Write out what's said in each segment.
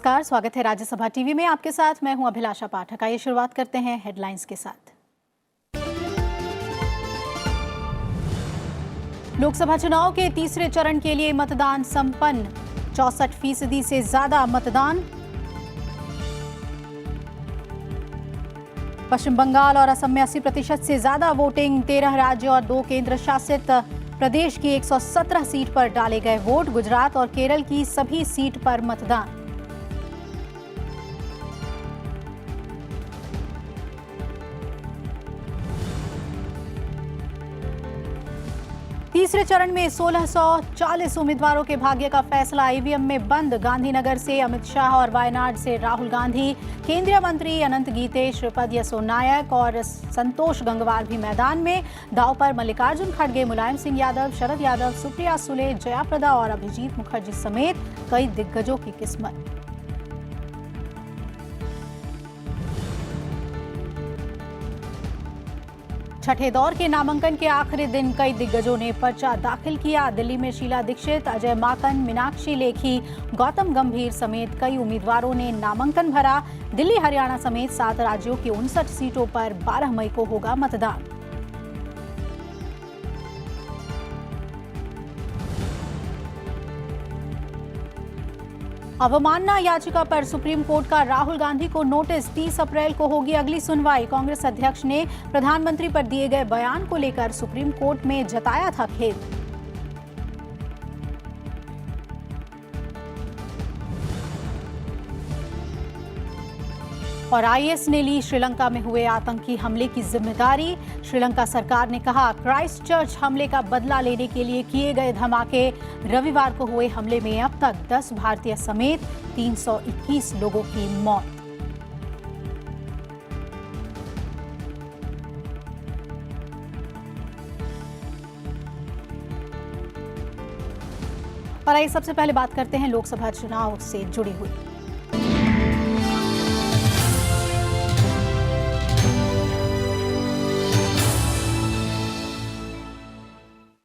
नमस्कार, स्वागत है राज्यसभा टीवी में। आपके साथ मैं हूं अभिलाषा पाठक। आइए शुरुआत करते हैं हेडलाइंस के साथ। लोकसभा चुनाव के तीसरे चरण के लिए मतदान संपन्न, 64% से ज्यादा मतदान। पश्चिम बंगाल और असम में 80% से ज्यादा वोटिंग। 13 राज्य और 2 केंद्र शासित प्रदेश की 117 सीट पर डाले गए वोट। गुजरात और केरल की सभी सीट पर मतदान। तीसरे चरण में 1640 उम्मीदवारों के भाग्य का फैसला ईवीएम में बंद। गांधीनगर से अमित शाह और वायनाड से राहुल गांधी, केंद्रीय मंत्री अनंत गीते, श्रीपद यसो नायक और संतोष गंगवार भी मैदान में। दांव पर मल्लिकार्जुन खड़गे, मुलायम सिंह यादव, शरद यादव, सुप्रिया सुले, जया प्रदा और अभिजीत मुखर्जी समेत कई दिग्गजों की किस्मत। छठे दौर के नामांकन के आखिरी दिन कई दिग्गजों ने पर्चा दाखिल किया। दिल्ली में शीला दीक्षित, अजय माकन, मीनाक्षी लेखी, गौतम गंभीर समेत कई उम्मीदवारों ने नामांकन भरा। दिल्ली, हरियाणा समेत 7 राज्यों की 59 सीटों पर 12 मई को होगा मतदान। अवमानना याचिका पर सुप्रीम कोर्ट का राहुल गांधी को नोटिस। 30 अप्रैल को होगी अगली सुनवाई। कांग्रेस अध्यक्ष ने प्रधानमंत्री पर दिए गए बयान को लेकर सुप्रीम कोर्ट में जताया था खेद। और आईएस ने ली श्रीलंका में हुए आतंकी हमले की जिम्मेदारी। श्रीलंका सरकार ने कहा, क्राइस्ट चर्च हमले का बदला लेने के लिए किए गए धमाके। रविवार को हुए हमले में अब तक 10 भारतीय समेत 321 लोगों की मौत। और आइए सबसे पहले बात करते हैं लोकसभा चुनाव से जुड़ी हुई।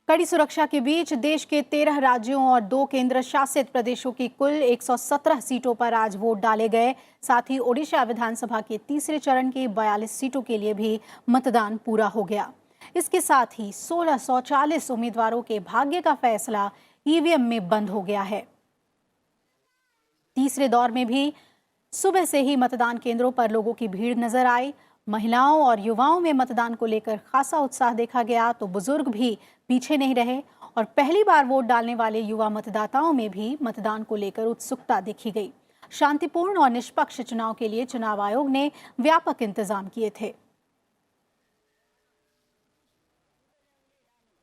कड़ी सुरक्षा के बीच देश के 13 राज्यों और 2 केंद्र शासित प्रदेशों की कुल 117 सीटों पर आज वोट डाले गए। साथ ही ओडिशा विधानसभा के तीसरे चरण की 42 सीटों के लिए भी मतदान पूरा हो गया। इसके साथ ही 1640 उम्मीदवारों के भाग्य का फैसला ईवीएम में बंद हो गया है। तीसरे दौर में भी सुबह से ही मतदान केंद्रों पर लोगों की भीड़ नजर आई। महिलाओं और युवाओं में मतदान को लेकर खासा उत्साह देखा गया, तो बुजुर्ग भी पीछे नहीं रहे और पहली बार वोट डालने वाले युवा मतदाताओं में भी मतदान को लेकर उत्सुकता देखी गई। शांतिपूर्ण और निष्पक्ष चुनाव के लिए चुनाव आयोग ने व्यापक इंतजाम किए थे।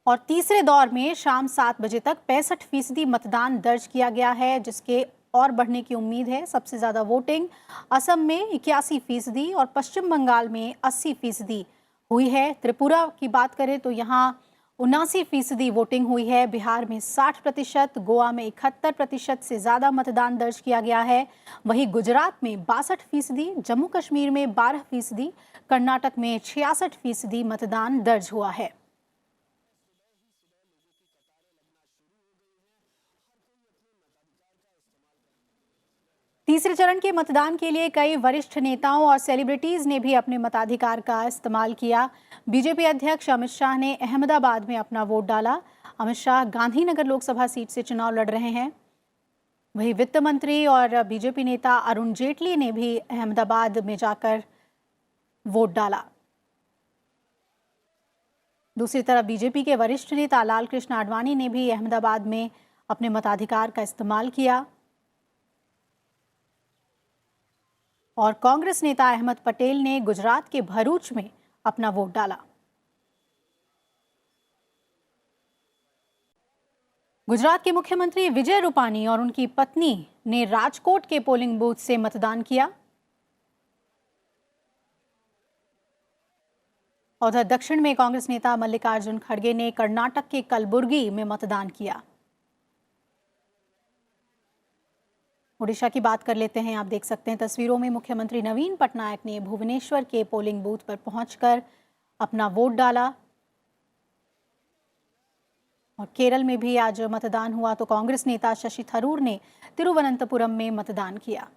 और तीसरे दौर में शाम 7 बजे तक 65% मतदान दर्ज किया गया है, जिसके और बढ़ने की उम्मीद है। सबसे ज्यादा वोटिंग असम में 81% और पश्चिम बंगाल में 80% हुई है। त्रिपुरा की बात करें तो यहाँ 79% वोटिंग हुई है। बिहार में 60%, गोवा में 71% से ज्यादा मतदान दर्ज किया गया है। वहीं गुजरात में 62%, जम्मू कश्मीर में 12%, कर्नाटक में 66% मतदान दर्ज हुआ है। तीसरे चरण के मतदान के लिए कई वरिष्ठ नेताओं और सेलिब्रिटीज ने भी अपने मताधिकार का इस्तेमाल किया। बीजेपी अध्यक्ष अमित शाह ने अहमदाबाद में अपना वोट डाला। अमित शाह गांधीनगर लोकसभा सीट से चुनाव लड़ रहे हैं। वहीं वित्त मंत्री और बीजेपी नेता अरुण जेटली ने भी अहमदाबाद में जाकर वोट डाला। दूसरी तरफ बीजेपी के वरिष्ठ नेता लालकृष्ण आडवाणी ने भी अहमदाबाद में अपने मताधिकार का इस्तेमाल किया। और कांग्रेस नेता अहमद पटेल ने गुजरात के भरूच में अपना वोट डाला। गुजरात के मुख्यमंत्री विजय रूपानी और उनकी पत्नी ने राजकोट के पोलिंग बूथ से मतदान किया। उधर दक्षिण में कांग्रेस नेता मल्लिकार्जुन खड़गे ने कर्नाटक के कलबुर्गी में मतदान किया। ओडिशा की बात कर लेते हैं। आप देख सकते हैं तस्वीरों में मुख्यमंत्री नवीन पटनायक ने भुवनेश्वर के पोलिंग बूथ पर पहुंचकर अपना वोट डाला। और केरल में भी आज मतदान हुआ, तो कांग्रेस नेता शशि थरूर ने तिरुवनंतपुरम में मतदान किया।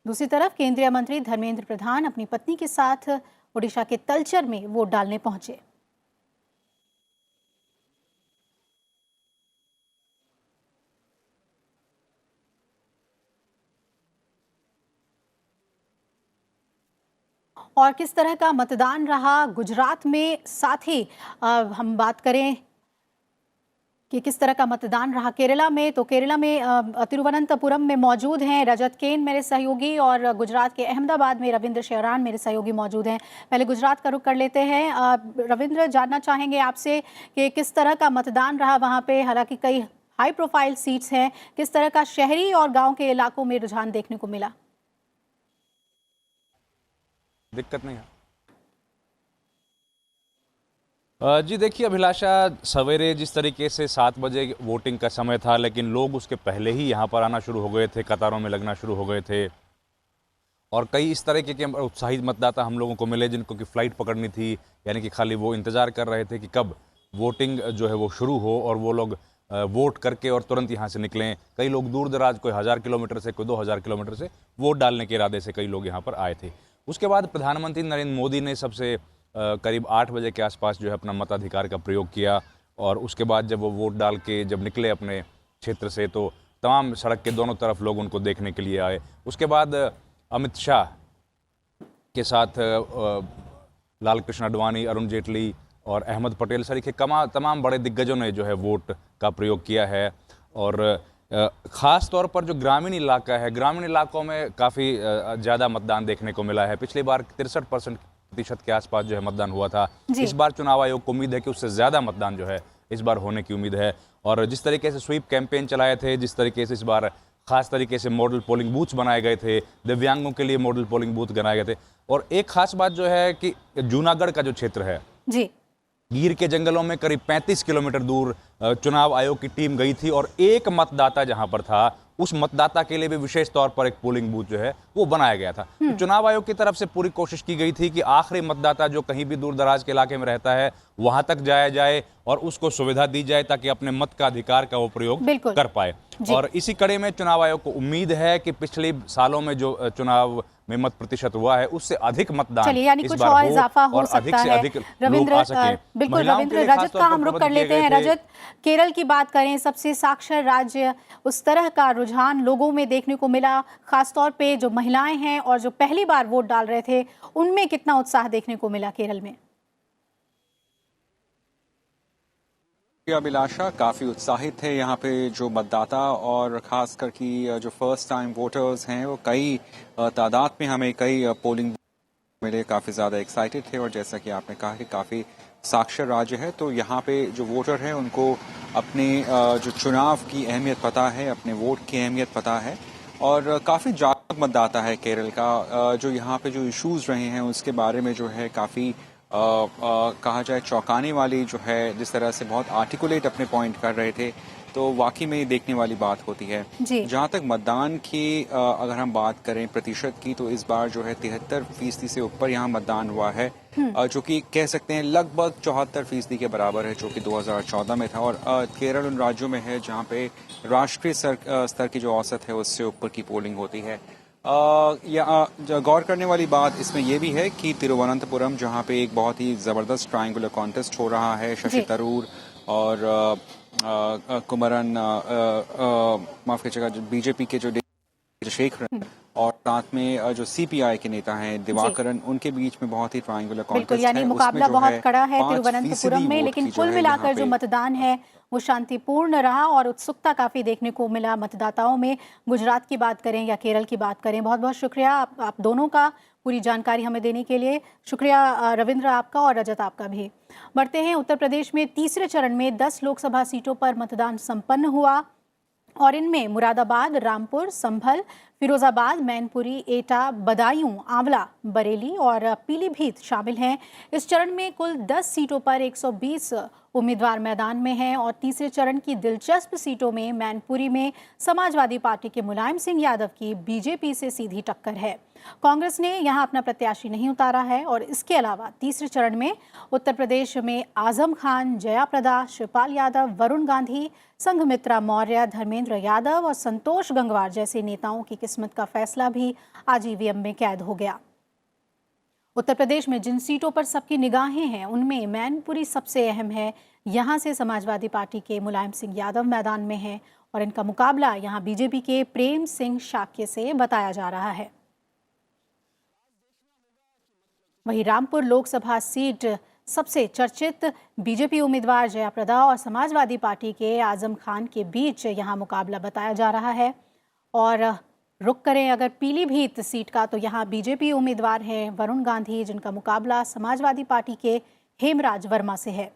दूसरी तरफ केंद्रीय मंत्री धर्मेंद्र प्रधान अपनी पत्नी के साथ ओडिशा के तलचर में वोट डालने पहुंचे। और किस तरह का मतदान रहा गुजरात में, साथ ही हम बात करें कि किस तरह का मतदान रहा केरला में, तो केरला में तिरुवनंतपुरम में मौजूद हैं रजत केन मेरे सहयोगी, और गुजरात के अहमदाबाद में रविंद्र शेरान मेरे सहयोगी मौजूद हैं। पहले गुजरात का रुख कर लेते हैं। रविंद्र, जानना चाहेंगे आपसे कि किस तरह का मतदान रहा वहाँ पे, हालांकि कई हाई प्रोफाइल सीट्स हैं, किस तरह का शहरी और गाँव के इलाकों में रुझान देखने को मिला? दिक्कत नहीं है जी। देखिए अभिलाषा, सवेरे जिस तरीके से 7 बजे वोटिंग का समय था, लेकिन लोग उसके पहले ही यहाँ पर आना शुरू हो गए थे, कतारों में लगना शुरू हो गए थे। और कई इस तरीके के उत्साहित मतदाता हम लोगों को मिले जिनको कि फ़्लाइट पकड़नी थी, यानी कि खाली वो इंतज़ार कर रहे थे कि कब वोटिंग जो है वो शुरू हो और वो लोग वोट करके और तुरंत यहाँ से निकलें। कई लोग दूर दराज, कोई 1000 किलोमीटर से, कोई 2000 किलोमीटर से वोट डालने के इरादे से कई लोग यहाँ पर आए थे। उसके बाद प्रधानमंत्री नरेंद्र मोदी ने सबसे करीब 8 बजे के आसपास जो है अपना मताधिकार का प्रयोग किया, और उसके बाद जब वो वोट डाल के जब निकले अपने क्षेत्र से, तो तमाम सड़क के दोनों तरफ लोग उनको देखने के लिए आए। उसके बाद अमित शाह के साथ लाल कृष्ण आडवाणी, अरुण जेटली और अहमद पटेल सरीखे तमाम बड़े दिग्गजों ने जो है वोट का प्रयोग किया है। और ख़ास तौर पर जो ग्रामीण इलाका है, ग्रामीण इलाकों में काफ़ी ज़्यादा मतदान देखने को मिला है। पिछली बार 63% के आसपास जो है मतदान हुआ था। इस बार चुनाव आयोग को उम्मीद है कि उससे ज़्यादा मतदान जो है इस बार होने की उम्मीद है। और जिस तरीके से स्वीप कैंपेन चलाए थे, जिस तरीके से इस बार खास तरीके से मॉडल पोलिंग बूथ्स बनाए गए थे, दिव्यांगों के लिए मॉडल पोलिंग बूथ बनाए गए थे। और एक खास बात जो है कि जूनागढ़ का जो क्षेत्र है जी, गिर के जंगलों में करीब 35 किलोमीटर दूर चुनाव आयोग की टीम गई थी, और एक मतदाता जहां पर था उस मतदाता के लिए भी विशेष तौर पर एक पोलिंग बूथ जो है वो बनाया गया था। तो चुनाव आयोग की तरफ से पूरी कोशिश की गई थी कि आखिरी मतदाता जो कहीं भी दूर दराज के इलाके में रहता है वहां तक जाया जाए और उसको सुविधा दी जाए ताकि अपने मत का अधिकार का वो प्रयोग कर पाए। और इसी कड़ी में चुनाव आयोग को उम्मीद है कि पिछले सालों में जो चुनाव में मत प्रतिशत हुआ है उससे अधिक मतदान यानी कुछ और इजाफा हो सकता है। रविंद्र, बिल्कुल रविंद्र, रजत का हम रुख कर लेते हैं। रजत, केरल की बात करें, सबसे साक्षर राज्य, उस तरह का रुझान लोगों में देखने को मिला, खासतौर पे जो महिलाएं हैं और जो पहली बार वोट डाल रहे थे उनमें कितना उत्साह देखने को मिला केरल में? अभिलाषा, काफ़ी उत्साहित थे यहाँ पे जो मतदाता, और खासकर की जो फर्स्ट टाइम वोटर्स हैं वो कई तादाद में हमें कई पोलिंग मिले, काफ़ी ज़्यादा एक्साइटेड थे। और जैसा कि आपने कहा कि काफ़ी साक्षर राज्य है, तो यहाँ पे जो वोटर हैं उनको अपने जो चुनाव की अहमियत पता है, अपने वोट की अहमियत पता है, और काफ़ी जागरूक मतदाता है केरल का। जो यहाँ पे जो इश्यूज़ रहे हैं उसके बारे में जो है काफ़ी कहा जाए चौंकाने वाली जो है, जिस तरह से बहुत आर्टिकुलेट अपने पॉइंट कर रहे थे, तो वाकई में देखने वाली बात होती है। जहाँ तक मतदान की अगर हम बात करें प्रतिशत की, तो इस बार जो है 73% से ऊपर यहाँ मतदान हुआ है, जो कि कह सकते हैं लगभग 74% के बराबर है, जो कि 2014 में था। और केरल उन राज्यों में है जहाँ पे राष्ट्रीय स्तर की जो औसत है उससे ऊपर की पोलिंग होती है। गौर करने वाली बात इसमें यह भी है कि तिरुवनंतपुरम, जहाँ पे एक बहुत ही जबरदस्त ट्रायंगुलर कॉन्टेस्ट हो रहा है, शशि थरूर और कुमरन, माफ कीजिएगा, बीजेपी के जो चंद्रशेखरन और साथ में जो सीपीआई के नेता हैं दिवाकरन, उनके बीच में बहुत ही ट्रायंगुलर कॉन्टेस्ट है। यानी मुकाबला बहुत कड़ा है तिरुवनंतपुरम में, लेकिन कुल मिलाकर जो मतदान है वो शांतिपूर्ण रहा और उत्सुकता काफी देखने को मिला मतदाताओं में। गुजरात की बात करें या केरल की बात करें, बहुत बहुत शुक्रिया आप दोनों का पूरी जानकारी हमें देने के लिए। शुक्रिया रविंद्र आपका और रजत आपका भी। बढ़ते हैं उत्तर प्रदेश में तीसरे चरण में 10 लोकसभा सीटों पर मतदान संपन्न हुआ और इनमें मुरादाबाद, रामपुर, संभल, फिरोजाबाद, मैनपुरी, एटा, बदायूं, आंवला, बरेली और पीलीभीत शामिल हैं। इस चरण में कुल 10 सीटों पर 120 उम्मीदवार मैदान में हैं और तीसरे चरण की दिलचस्प सीटों में मैनपुरी में समाजवादी पार्टी के मुलायम सिंह यादव की बीजेपी से सीधी टक्कर है। कांग्रेस ने यहां अपना प्रत्याशी नहीं उतारा है और इसके अलावा तीसरे चरण में उत्तर प्रदेश में आजम खान, जया प्रदा, शिवपाल यादव, वरुण गांधी, संघमित्रा मौर्य, धर्मेंद्र यादव और संतोष गंगवार जैसे नेताओं की किस्मत का फैसला भी आज ईवीएम में कैद हो गया। उत्तर प्रदेश में जिन सीटों पर सबकी निगाहें हैं उनमें मैनपुरी सबसे अहम है। यहां से समाजवादी पार्टी के मुलायम सिंह यादव मैदान में हैं और इनका मुकाबला यहां बीजेपी के प्रेम सिंह शाक्य से बताया जा रहा है। वहीं रामपुर लोकसभा सीट सबसे चर्चित बीजेपी उम्मीदवार जया प्रदा और समाजवादी पार्टी के आजम खान के बीच यहां मुकाबला बताया जा रहा है। और रुक करें अगर पीलीभीत सीट का, तो यहां बीजेपी उम्मीदवार हैं वरुण गांधी, जिनका मुकाबला समाजवादी पार्टी के हेमराज वर्मा से है।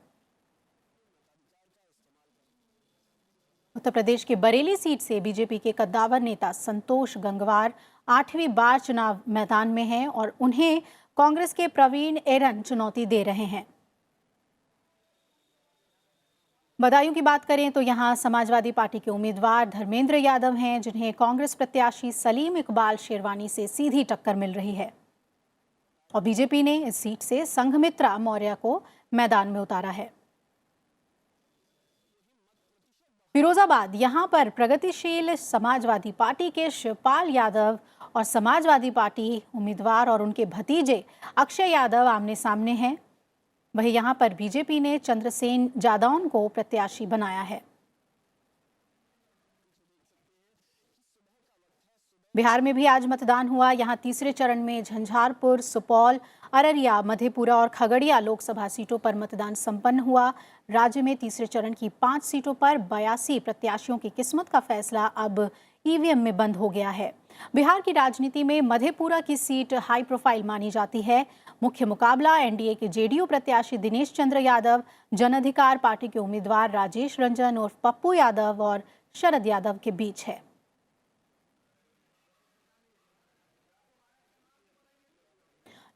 उत्तर प्रदेश के बरेली सीट से बीजेपी के कद्दावर नेता संतोष गंगवार 8वीं बार चुनाव मैदान में हैं और उन्हें कांग्रेस के प्रवीण एरन चुनौती दे रहे हैं। बदायूं की बात करें तो यहां समाजवादी पार्टी के उम्मीदवार धर्मेंद्र यादव हैं, जिन्हें कांग्रेस प्रत्याशी सलीम इकबाल शेरवानी से सीधी टक्कर मिल रही है। और बीजेपी ने इस सीट से संघमित्रा मौर्य को मैदान में उतारा है। फिरोजाबाद, यहां पर प्रगतिशील समाजवादी पार्टी के शिवपाल यादव और समाजवादी पार्टी उम्मीदवार और उनके भतीजे अक्षय यादव आमने सामने हैं। वहीं यहां पर बीजेपी ने चंद्रसेन जादौन को प्रत्याशी बनाया है। बिहार में भी आज मतदान हुआ। यहां तीसरे चरण में झंझारपुर, सुपौल, अररिया, मधेपुरा और खगड़िया लोकसभा सीटों पर मतदान संपन्न हुआ। राज्य में तीसरे चरण की 5 सीटों पर 82 प्रत्याशियों की किस्मत का फैसला अब ईवीएम में बंद हो गया है। बिहार की राजनीति में मधेपुरा की सीट हाई प्रोफाइल मानी जाती है। मुख्य मुकाबला एनडीए के जेडीयू प्रत्याशी दिनेश चंद्र यादव, जन अधिकार पार्टी के उम्मीदवार राजेश रंजन उर्फ पप्पू यादव और शरद यादव के बीच है।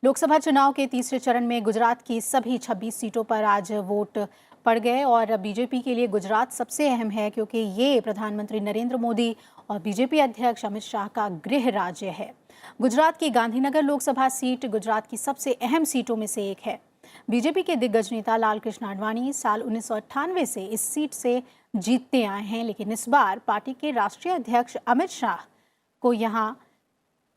लोकसभा चुनाव के तीसरे चरण में गुजरात की सभी 26 सीटों पर आज वोट पड़ गए और बीजेपी के लिए गुजरात सबसे अहम है, क्योंकि ये प्रधानमंत्री नरेंद्र मोदी और बीजेपी अध्यक्ष अमित शाह का गृह राज्य है। गुजरात की गांधीनगर लोकसभा सीट गुजरात की सबसे अहम सीटों में से एक है। बीजेपी के दिग्गज नेता लालकृष्ण आडवाणी साल 1998 से इस सीट से जीतते आए हैं, लेकिन इस बार पार्टी के राष्ट्रीय अध्यक्ष अमित शाह को यहां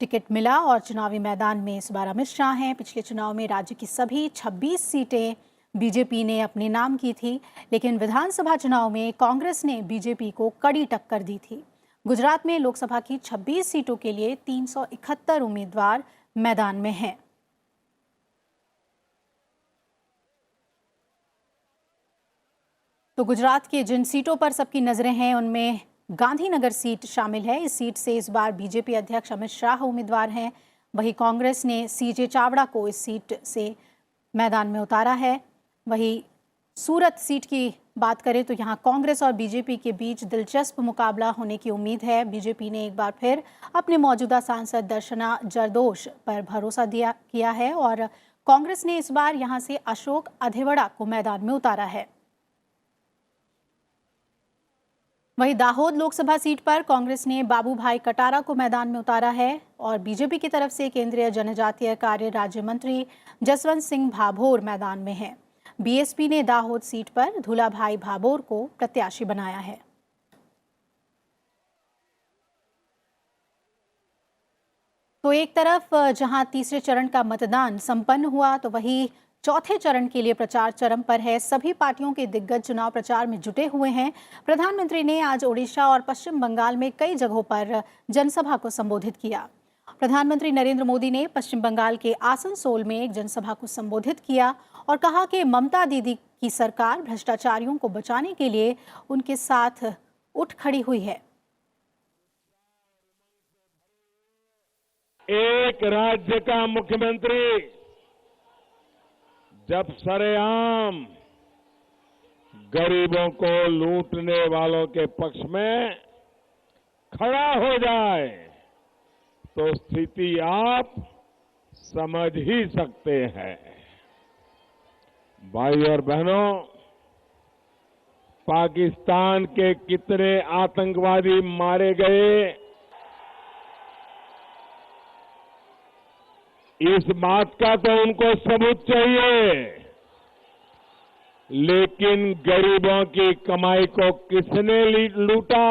टिकट मिला और चुनावी मैदान में इस बार अमित शाह हैं। पिछले चुनाव में राज्य की सभी 26 सीटें बीजेपी ने अपने नाम की थी, लेकिन विधानसभा चुनाव में कांग्रेस ने बीजेपी को कड़ी टक्कर दी थी। गुजरात में लोकसभा की 26 सीटों के लिए 371 उम्मीदवार मैदान में हैं। तो गुजरात के जिन सीटों पर सबकी नजरें हैं उनमें गांधीनगर सीट शामिल है। इस सीट से इस बार बीजेपी अध्यक्ष अमित शाह उम्मीदवार हैं। वहीं कांग्रेस ने सीजे चावड़ा को इस सीट से मैदान में उतारा है। वहीं सूरत सीट की बात करें तो यहां कांग्रेस और बीजेपी के बीच दिलचस्प मुकाबला होने की उम्मीद है। बीजेपी ने एक बार फिर अपने मौजूदा सांसद दर्शना जरदोश पर भरोसा किया है और कांग्रेस ने इस बार यहां से अशोक अधेवड़ा को मैदान में उतारा है। वहीं दाहोद लोकसभा सीट पर कांग्रेस ने बाबू भाई कटारा को मैदान में उतारा है और बीजेपी की तरफ से केंद्रीय जनजातीय कार्य राज्य मंत्री जसवंत सिंह भाभोर मैदान में हैं। बीएसपी ने दाहोद सीट पर धुलाभाई भाभोर को प्रत्याशी बनाया है। तो एक तरफ जहां तीसरे चरण का मतदान संपन्न हुआ, तो वहीं चौथे चरण के लिए प्रचार चरम पर है। सभी पार्टियों के दिग्गज चुनाव प्रचार में जुटे हुए हैं। प्रधानमंत्री ने आज ओडिशा और पश्चिम बंगाल में कई जगहों पर जनसभा को संबोधित किया। प्रधानमंत्री नरेंद्र मोदी ने पश्चिम बंगाल के आसनसोल में एक जनसभा को संबोधित किया और कहा कि ममता दीदी की सरकार भ्रष्टाचारियों को बचाने के लिए उनके साथ उठ खड़ी हुई है। एक राज्य का मुख्यमंत्री जब सरेआम गरीबों को लूटने वालों के पक्ष में खड़ा हो जाए तो स्थिति आप समझ ही सकते हैं। भाई और बहनों, पाकिस्तान के कितने आतंकवादी मारे गए, इस बात का तो उनको सबूत चाहिए, लेकिन गरीबों की कमाई को किसने लूटा,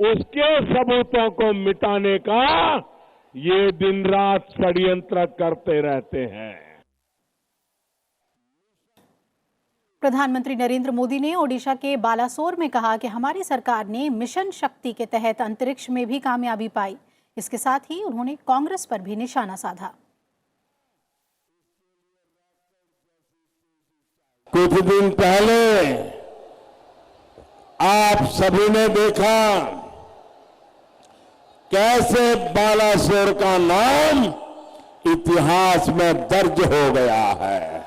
उसके सबूतों को मिटाने का ये दिन रात षड्यंत्र करते रहते हैं। प्रधानमंत्री नरेंद्र मोदी ने ओडिशा के बालासोर में कहा कि हमारी सरकार ने मिशन शक्ति के तहत अंतरिक्ष में भी कामयाबी पाई। इसके साथ ही उन्होंने कांग्रेस पर भी निशाना साधा। कुछ दिन पहले आप सभी ने देखा कैसे बालासोर का नाम इतिहास में दर्ज हो गया है।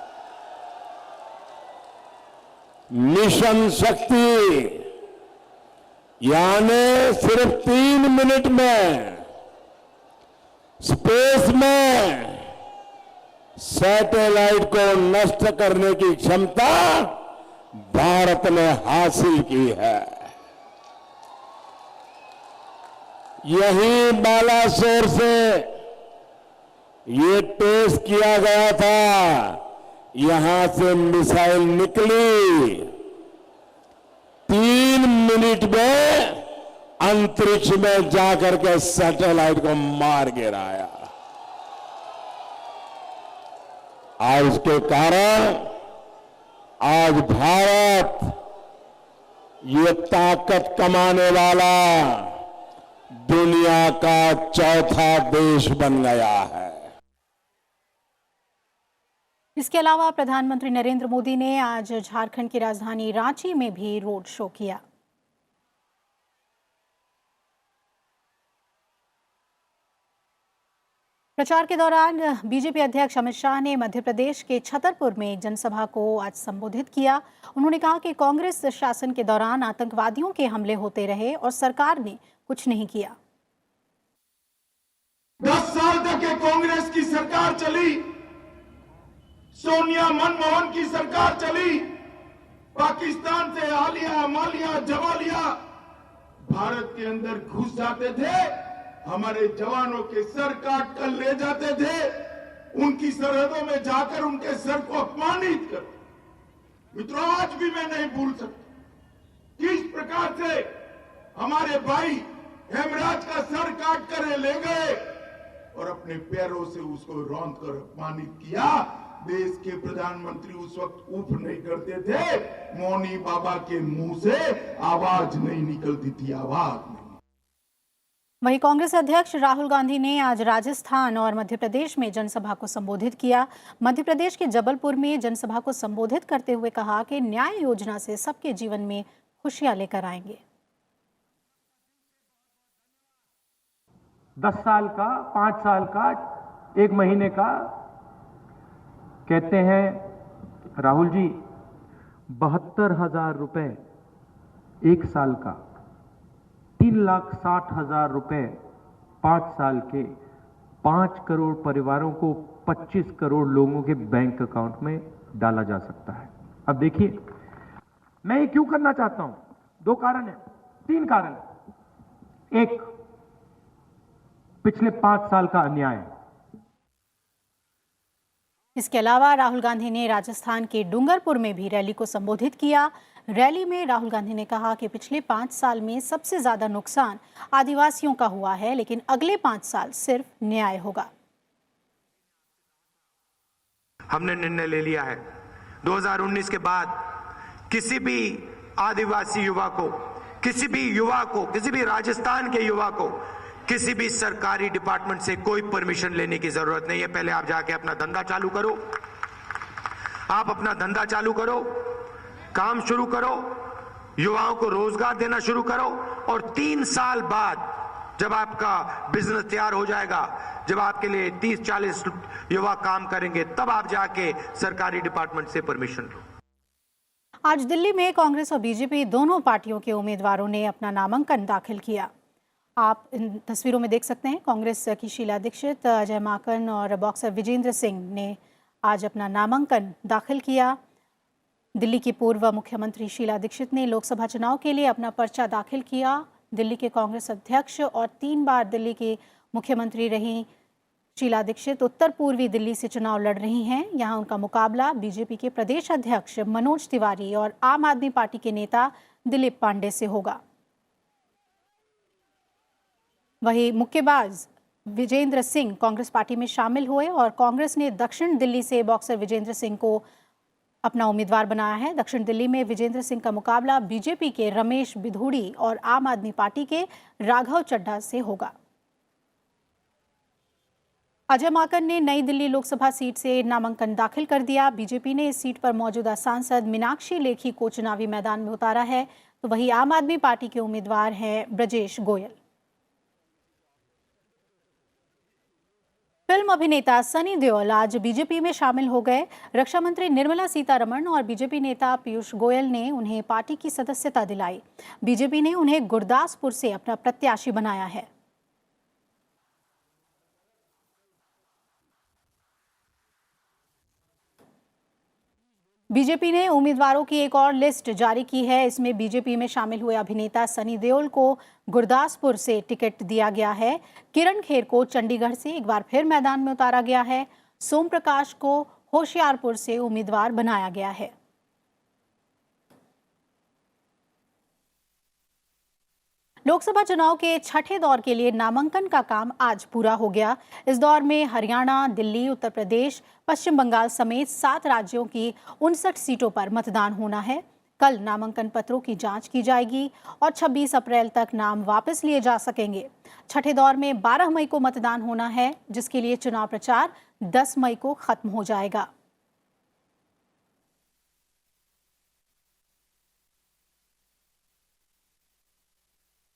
मिशन शक्ति यानी सिर्फ 3 मिनट में स्पेस में सैटेलाइट को नष्ट करने की क्षमता भारत ने हासिल की है। यही बालासोर से ये टेस्ट किया गया था, यहां से मिसाइल निकली, 3 मिनट में अंतरिक्ष में जाकर के सैटेलाइट को मार गिराया। और उसके कारण आज भारत ये ताकत कमाने वाला दुनिया का चौथा देश बन गया है। इसके अलावा प्रधानमंत्री नरेंद्र मोदी ने आज झारखंड की राजधानी रांची में भी रोड शो किया। प्रचार के दौरान बीजेपी अध्यक्ष अमित शाह ने मध्य प्रदेश के छतरपुर में जनसभा को आज संबोधित किया। उन्होंने कहा कि कांग्रेस शासन के दौरान आतंकवादियों के हमले होते रहे और सरकार ने कुछ नहीं किया। 10 साल तक ये कांग्रेस की सरकार चली, सोनिया मनमोहन की सरकार चली, पाकिस्तान से आलिया मालिया जवालिया भारत के अंदर घुस जाते थे, हमारे जवानों के सर काट कर ले जाते थे, उनकी सरहदों में जाकर उनके सर को अपमानित कर। मित्रों, आज भी मैं नहीं भूल सकता किस प्रकार से हमारे भाई हेमराज का सर काट कर ले गए और अपने पैरों से उसको रौंद कर अपमानित किया। देश के प्रधानमंत्री उस वक्त उफ नहीं करते थे, मौनी बाबा के मुंह से आवाज नहीं निकलती थी, आवाज नहीं। वहीं कांग्रेस अध्यक्ष राहुल गांधी ने आज राजस्थान और मध्य प्रदेश में जनसभा को संबोधित किया। मध्य प्रदेश के जबलपुर में जनसभा को संबोधित करते हुए कहा कि न्याय योजना से सबके जीवन में खुशियां लेकर आएंगे। 10 साल का, 5 साल का, 1 महीने का, कहते हैं राहुल जी 72,000 रुपए 1 साल का, 3,60,000 रुपए 5 साल के, 5 करोड़ परिवारों को 25 करोड़ लोगों के बैंक अकाउंट में डाला जा सकता है। अब देखिए, मैं ये क्यों करना चाहता हूं? 2 कारण है, 3 कारण है। एक, पिछले 5 साल का अन्याय। इसके अलावा राहुल गांधी ने राजस्थान के डूंगरपुर में भी रैली को संबोधित किया। रैली में राहुल गांधी ने कहा कि पिछले 5 साल में सबसे ज्यादा नुकसान आदिवासियों का हुआ है, लेकिन अगले 5 साल सिर्फ न्याय होगा। हमने निर्णय ले लिया है 2019 के बाद किसी भी आदिवासी युवा को, किसी भी राजस्थान के युवा को किसी भी सरकारी डिपार्टमेंट से कोई परमिशन लेने की जरूरत नहीं है। पहले आप जाके अपना धंधा चालू करो, आप अपना धंधा चालू करो, काम शुरू करो, युवाओं को रोजगार देना शुरू करो, और 3 साल बाद जब आपका बिजनेस तैयार हो जाएगा, जब आपके लिए 30-40 युवा काम करेंगे, तब आप जाके सरकारी डिपार्टमेंट से परमिशन लो। आज दिल्ली में कांग्रेस और बीजेपी दोनों पार्टियों के उम्मीदवारों ने अपना नामांकन दाखिल किया। आप इन तस्वीरों में देख सकते हैं, कांग्रेस की शीला दीक्षित, अजय माकन और बॉक्सर विजेंद्र सिंह ने आज अपना नामांकन दाखिल किया। दिल्ली की पूर्व मुख्यमंत्री शीला दीक्षित ने लोकसभा चुनाव के लिए अपना पर्चा दाखिल किया। दिल्ली के कांग्रेस अध्यक्ष और 3 बार दिल्ली की मुख्यमंत्री रही शीला दीक्षित उत्तर पूर्वी दिल्ली से चुनाव लड़ रही हैं। यहां उनका मुकाबला बीजेपी के प्रदेश अध्यक्ष मनोज तिवारी और आम आदमी पार्टी के नेता दिलीप पांडे से होगा। वहीं मुक्केबाज विजेंद्र सिंह कांग्रेस पार्टी में शामिल हुए और कांग्रेस ने दक्षिण दिल्ली से बॉक्सर विजेंद्र सिंह को अपना उम्मीदवार बनाया है। दक्षिण दिल्ली में विजेंद्र सिंह का मुकाबला बीजेपी के रमेश बिधूड़ी और आम आदमी पार्टी के राघव चड्ढा से होगा। अजय माकन ने नई दिल्ली लोकसभा सीट से नामांकन दाखिल कर दिया। बीजेपी ने इस सीट पर मौजूदा सांसद मीनाक्षी लेखी को चुनावी मैदान में उतारा है, तो वहीं आम आदमी पार्टी के उम्मीदवार हैं ब्रजेश गोयल। फिल्म अभिनेता सनी देओल आज बीजेपी में शामिल हो गए। रक्षा मंत्री निर्मला सीतारमण और बीजेपी नेता पीयूष गोयल ने उन्हें पार्टी की सदस्यता दिलाई। बीजेपी ने उन्हें गुरदासपुर से अपना प्रत्याशी बनाया है। बीजेपी ने उम्मीदवारों की एक और लिस्ट जारी की है। इसमें बीजेपी में शामिल हुए अभिनेता सनी देओल को गुरदासपुर से टिकट दिया गया है। किरण खेर को चंडीगढ़ से एक बार फिर मैदान में उतारा गया है। सोम प्रकाश को होशियारपुर से उम्मीदवार बनाया गया है। लोकसभा चुनाव के छठे दौर के लिए नामांकन का काम आज पूरा हो गया। इस दौर में हरियाणा, दिल्ली, उत्तर प्रदेश, पश्चिम बंगाल समेत 7 राज्यों की 59 सीटों पर मतदान होना है। कल नामांकन पत्रों की जांच की जाएगी और 26 अप्रैल तक नाम वापस लिए जा सकेंगे। छठे दौर में 12 मई को मतदान होना है, जिसके लिए चुनाव प्रचार 10 मई को खत्म हो जाएगा।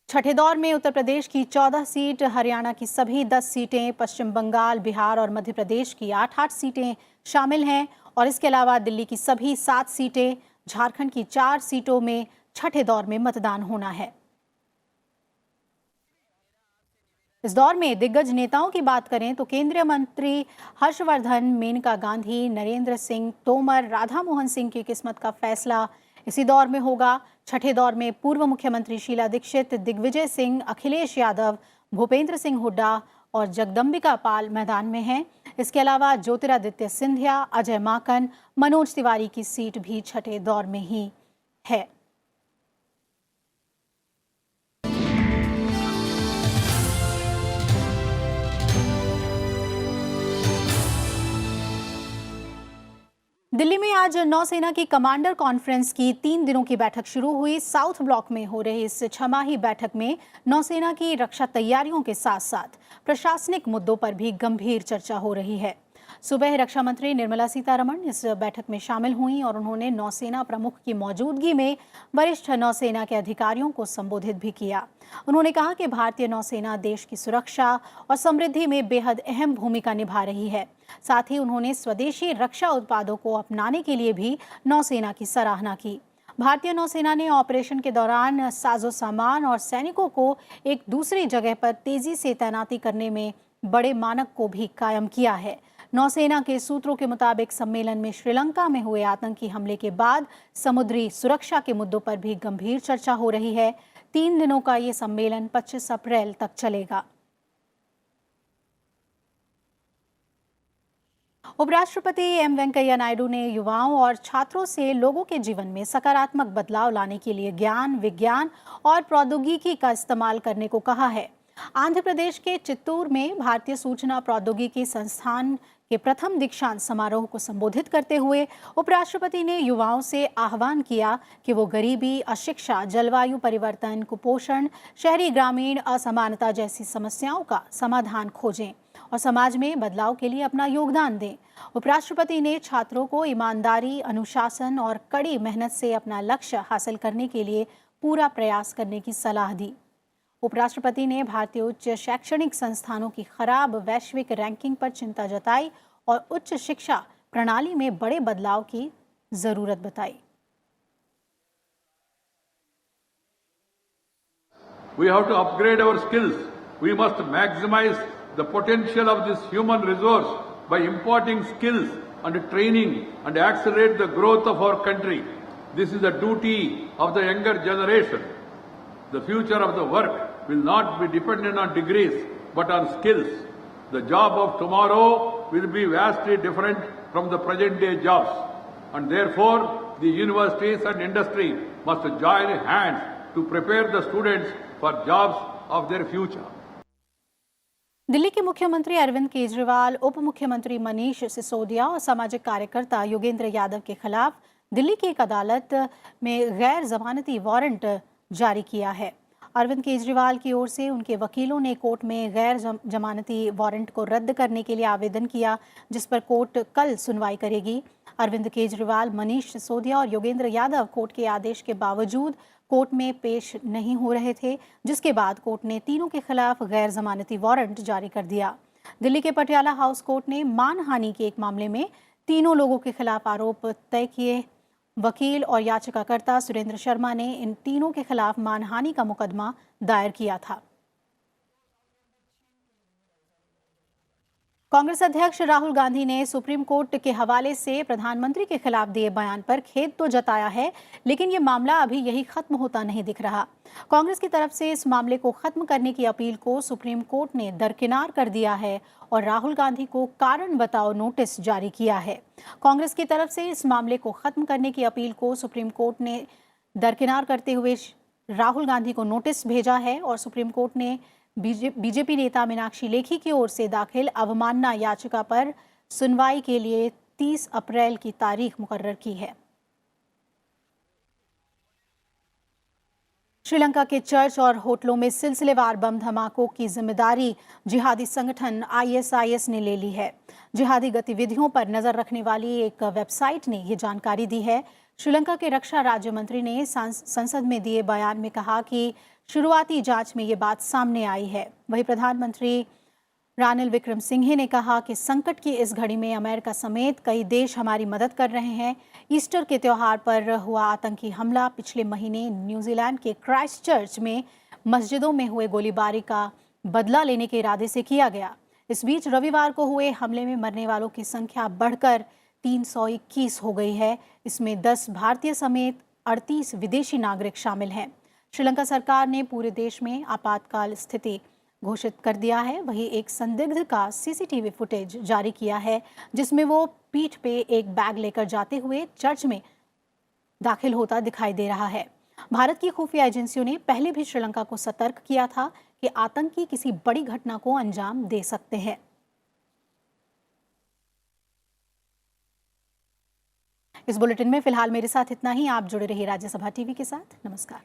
छठे दौर में उत्तर प्रदेश की 14 सीट, हरियाणा की सभी 10 सीटें, पश्चिम बंगाल, बिहार और मध्य प्रदेश की 8-8 सीटें शामिल हैं और इसके अलावा दिल्ली की सभी 7 सीटें, झारखंड की 4 सीटों में छठे दौर में मतदान होना है। इस दौर में दिग्गज नेताओं की बात करें तो केंद्रीय मंत्री हर्षवर्धन, मेनका गांधी, नरेंद्र सिंह तोमर, राधा मोहन सिंह की किस्मत का फैसला इसी दौर में होगा। छठे दौर में पूर्व मुख्यमंत्री शीला दीक्षित, दिग्विजय सिंह, अखिलेश यादव, भूपेंद्र सिंह हुड्डा और जगदम्बिका पाल मैदान में हैं। इसके अलावा ज्योतिरादित्य सिंधिया, अजय माकन, मनोज तिवारी की सीट भी छठे दौर में ही है। दिल्ली में आज नौसेना की कमांडर कॉन्फ्रेंस की 3 दिनों की बैठक शुरू हुई। साउथ ब्लॉक में हो रही इस छमाही बैठक में नौसेना की रक्षा तैयारियों के साथ साथ प्रशासनिक मुद्दों पर भी गंभीर चर्चा हो रही है। सुबह रक्षा मंत्री निर्मला सीतारमण इस बैठक में शामिल हुई और उन्होंने नौसेना प्रमुख की मौजूदगी में वरिष्ठ नौसेना के अधिकारियों को संबोधित भी किया। उन्होंने कहा कि भारतीय नौसेना देश की सुरक्षा और समृद्धि में बेहद अहम भूमिका निभा रही है। साथ ही उन्होंने स्वदेशी रक्षा उत्पादों को अपनाने के लिए भी नौसेना की सराहना की। भारतीय नौसेना ने ऑपरेशन के दौरान साजो सामान और सैनिकों को एक दूसरी जगह पर तेजी से तैनाती करने में बड़े मानक को भी कायम किया है। नौसेना के सूत्रों के मुताबिक सम्मेलन में श्रीलंका में हुए आतंकी हमले के बाद समुद्री सुरक्षा के मुद्दों पर भी गंभीर चर्चा हो रही है। 3 दिनों का ये सम्मेलन 25 अप्रैल तक चलेगा। उपराष्ट्रपति एम वेंकैया नायडू ने युवाओं और छात्रों से लोगों के जीवन में सकारात्मक बदलाव लाने के लिए ज्ञान, विज्ञान और प्रौद्योगिकी का इस्तेमाल करने को कहा है। आंध्र प्रदेश के चित्तूर में भारतीय सूचना प्रौद्योगिकी संस्थान के प्रथम दीक्षांत समारोह को संबोधित करते हुए उपराष्ट्रपति ने युवाओं से आह्वान किया कि वो गरीबी, अशिक्षा, जलवायु परिवर्तन, कुपोषण, शहरी ग्रामीण असमानता जैसी समस्याओं का समाधान खोजें और समाज में बदलाव के लिए अपना योगदान दें। उपराष्ट्रपति ने छात्रों को ईमानदारी, अनुशासन और कड़ी मेहनत से अपना लक्ष्य हासिल करने के लिए पूरा प्रयास करने की सलाह दी। उपराष्ट्रपति ने भारतीय उच्च शैक्षणिक संस्थानों की खराब वैश्विक रैंकिंग पर चिंता जताई और उच्च शिक्षा प्रणाली में बड़े बदलाव की जरूरत बताई। We have to upgrade our skills. We must maximize the potential of this human resource by imparting skills and training and accelerate the growth of our country. This is the duty of the younger generation. The future of the work will not be dependent on degrees but on skills. The job of tomorrow will be vastly different from the present day jobs. And therefore, the universities and industry must join hands to prepare the students for jobs of their future. Delhi के मुख्यमंत्री अरविंद केजरीवाल, उप मुख्यमंत्री मनीष सिसोदिया और सामाजिक कार्यकर्ता योगेंद्र यादव के खिलाफ दिल्ली की एक अदालत में गैर जमानती वारंट जारी किया है। अरविंद केजरीवाल की ओर से उनके वकीलों ने कोर्ट में गैर जमानती वारंट को रद्द करने के लिए आवेदन किया, जिस पर कोर्ट कल सुनवाई करेगी। अरविंद केजरीवाल, मनीष सिसोदिया और योगेंद्र यादव कोर्ट के आदेश के बावजूद कोर्ट में पेश नहीं हो रहे थे, जिसके बाद कोर्ट ने तीनों के खिलाफ गैर जमानती वारंट जारी कर दिया। दिल्ली के पटियाला हाउस कोर्ट ने मानहानि के एक मामले में तीनों लोगों के खिलाफ आरोप तय किए। वकील और याचिकाकर्ता सुरेंद्र शर्मा ने इन तीनों के खिलाफ मानहानि का मुकदमा दायर किया था। कांग्रेस अध्यक्ष राहुल गांधी ने सुप्रीम कोर्ट के हवाले से प्रधानमंत्री के खिलाफ दिए बयान पर खेद तो जताया है, लेकिन ये मामला अभी यही खत्म होता नहीं दिख रहा। कांग्रेस की तरफ से इस मामले को खत्म करने की अपील को सुप्रीम कोर्ट ने दरकिनार कर दिया है और राहुल गांधी को कारण बताओ नोटिस जारी किया है। कांग्रेस की तरफ से इस मामले को खत्म करने की अपील को सुप्रीम कोर्ट ने दरकिनार करते हुए राहुल गांधी को नोटिस भेजा है और सुप्रीम कोर्ट ने बीजेपी नेता मीनाक्षी लेखी की ओर से दाखिल अवमानना याचिका पर सुनवाई के लिए 30 अप्रैल की तारीख मुकर्रर की है। श्रीलंका के चर्च और होटलों में सिलसिलेवार बम धमाकों की जिम्मेदारी जिहादी संगठन ISIS ने ले ली है। जिहादी गतिविधियों पर नजर रखने वाली एक वेबसाइट ने ये जानकारी दी है। श्रीलंका के रक्षा राज्य मंत्री ने संसद में दिए बयान में कहा कि शुरुआती जांच में ये बात सामने आई है। वहीं प्रधानमंत्री रानिल विक्रमसिंघे ने कहा कि संकट की इस घड़ी में अमेरिका समेत कई देश हमारी मदद कर रहे हैं। ईस्टर के त्योहार पर हुआ आतंकी हमला पिछले महीने न्यूजीलैंड के क्राइस्टचर्च में मस्जिदों में हुए गोलीबारी का बदला लेने के इरादे से किया गया। इस बीच रविवार को हुए हमले में मरने वालों की संख्या बढ़कर 321 हो गई है। इसमें 10 भारतीय समेत 38 विदेशी नागरिक शामिल हैं। श्रीलंका सरकार ने पूरे देश में आपातकाल स्थिति घोषित कर दिया है। वहीं एक संदिग्ध का CCTV फुटेज जारी किया है, जिसमें वो पीठ पे एक बैग लेकर जाते हुए चर्च में दाखिल होता दिखाई दे रहा है। भारत की खुफिया एजेंसियों ने पहले भी श्रीलंका को सतर्क किया था कि आतंकी किसी बड़ी घटना को अंजाम दे सकते हैं। इस बुलेटिन में फिलहाल मेरे साथ इतना ही। आप जुड़े रहिए राज्यसभा टीवी के साथ। नमस्कार।